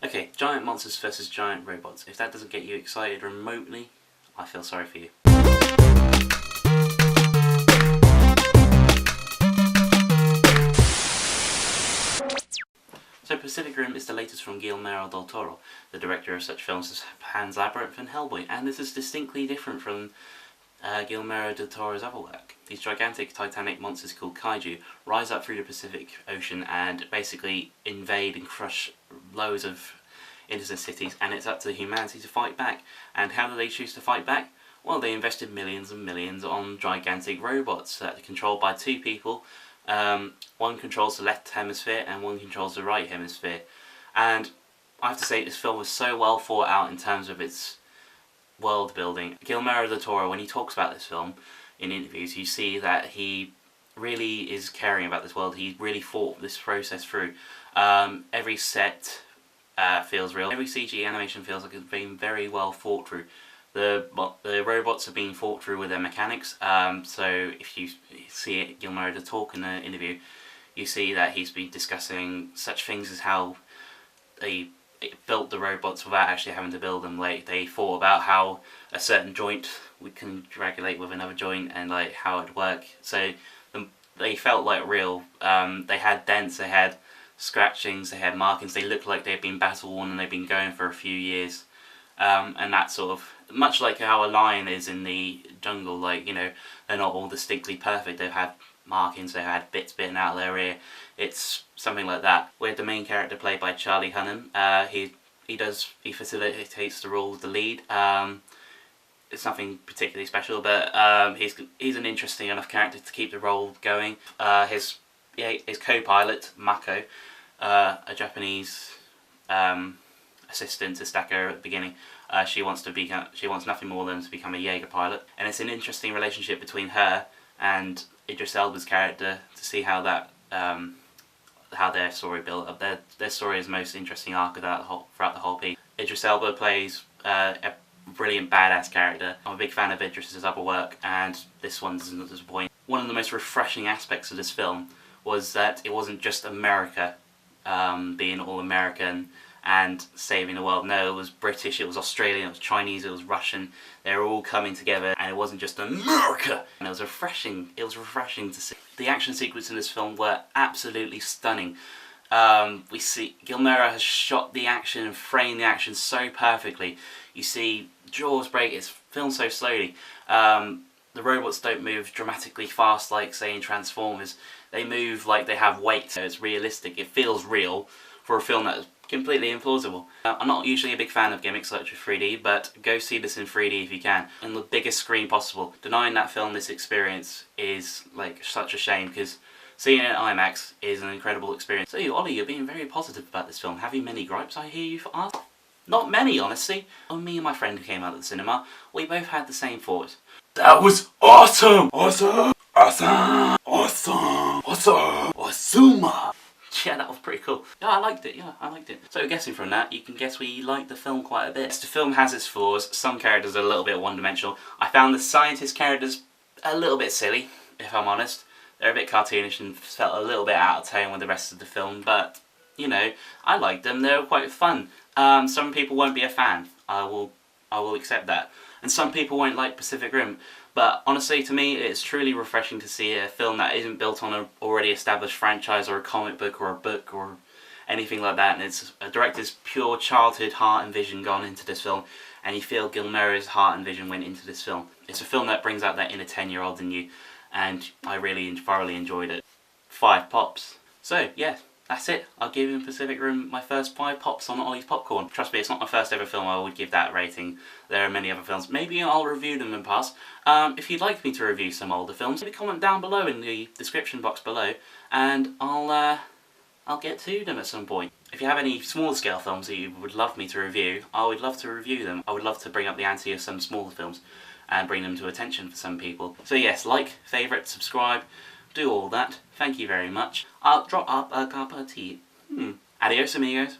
Okay, giant monsters versus giant robots. If that doesn't get you excited remotely, I feel sorry for you. So Pacific Rim is the latest from Guillermo del Toro, the director of such films as Pan's Labyrinth and Hellboy, and this is distinctly different from Guillermo del Toro's other work. These gigantic titanic monsters called kaiju rise up through the Pacific Ocean and basically invade and crush loads of innocent cities, and it's up to humanity to fight back. And how do they choose to fight back? Well, they invested millions and millions on gigantic robots that are controlled by two people. One controls the left hemisphere and one controls the right hemisphere. And I have to say, this film was so well thought out in terms of its world building. Guillermo del Toro, when he talks about this film in interviews, you see that he really is caring about this world. He really thought this process through. Every set feels real. Every CG animation feels like it's been very well thought through. The robots are being thought through with their mechanics. So if you see it, Guillermo del Toro in the interview, you see that he's been discussing such things as how they built the robots without actually having to build them. Like, they thought about how a certain joint we can regulate with another joint and like how it'd work. So they felt like real. They had dents, they had scratchings, they had markings. They looked like they'd been battle worn and they'd been going for a few years. And that sort of, much like how a lion is in the jungle, like, you know, they're not all distinctly perfect. They've had markings, they've had bits bitten out of their ear. It's something like that. With the main character played by Charlie Hunnam, he facilitates the role of the lead. It's nothing particularly special, but he's an interesting enough character to keep the role going. His co-pilot Mako, a Japanese assistant to Stako at the beginning, she wants nothing more than to become a Jaeger pilot, and it's an interesting relationship between her and Idris Elba's character to see how that how their story built up. Their story is the most interesting arc of throughout the whole piece. Idris Elba plays a brilliant badass character. I'm a big fan of Idris's other work, and this one doesn't disappoint. One of the most refreshing aspects of this film was that it wasn't just America being all American and saving the world. No, it was British, it was Australian, it was Chinese, it was Russian. They were all coming together, and it wasn't just America. And it was refreshing. It was refreshing to see. The action sequences in this film were absolutely stunning. We see Guillermo has shot the action and framed the action so perfectly. You see jaws break. It's filmed so slowly. The robots don't move dramatically fast like, say, in Transformers. They move like they have weight, so it's realistic. It feels real for a film that is completely implausible. I'm not usually a big fan of gimmicks such as 3D, but go see this in 3D if you can, on the biggest screen possible. Denying that film this experience is like such a shame, because seeing it in IMAX is an incredible experience. So Ollie, you're being very positive about this film. Have you many gripes, I hear you ask? Not many, honestly. When me and my friend came out of the cinema, we both had the same thought. That was awesome! Awesome! Awesome! Awesome! Awesome! Awesome! Yeah, that was pretty cool. Yeah, I liked it. Yeah, I liked it. So guessing from that, you can guess we liked the film quite a bit. The film has its flaws. Some characters are a little bit one-dimensional. I found the scientist characters a little bit silly, if I'm honest. They're a bit cartoonish and felt a little bit out of tone with the rest of the film, but, you know, I liked them. They were quite fun. Some people won't be a fan. I will accept that. And some people won't like Pacific Rim. But honestly, to me, it's truly refreshing to see a film that isn't built on an already established franchise or a comic book or anything like that. And it's a director's pure childhood heart and vision gone into this film, and you feel Guillermo's heart and vision went into this film. It's a film that brings out that inner 10-year-old in you, and I really thoroughly enjoyed it. 5 pops. So yeah, that's it. I'll give Pacific Rim my first 5 pops on Olly's Popcorn. Trust me, it's not my first ever film I would give that rating. There are many other films. Maybe I'll review them in past. If you'd like me to review some older films, maybe comment down below in the description box below, and I'll get to them at some point. If you have any smaller scale films that you would love me to review, I would love to review them. I would love to bring up the ante of some smaller films and bring them to attention for some people. So yes, like, favourite, subscribe, do all that. Thank you very much. I'll drop up a cup of tea. Adios amigos.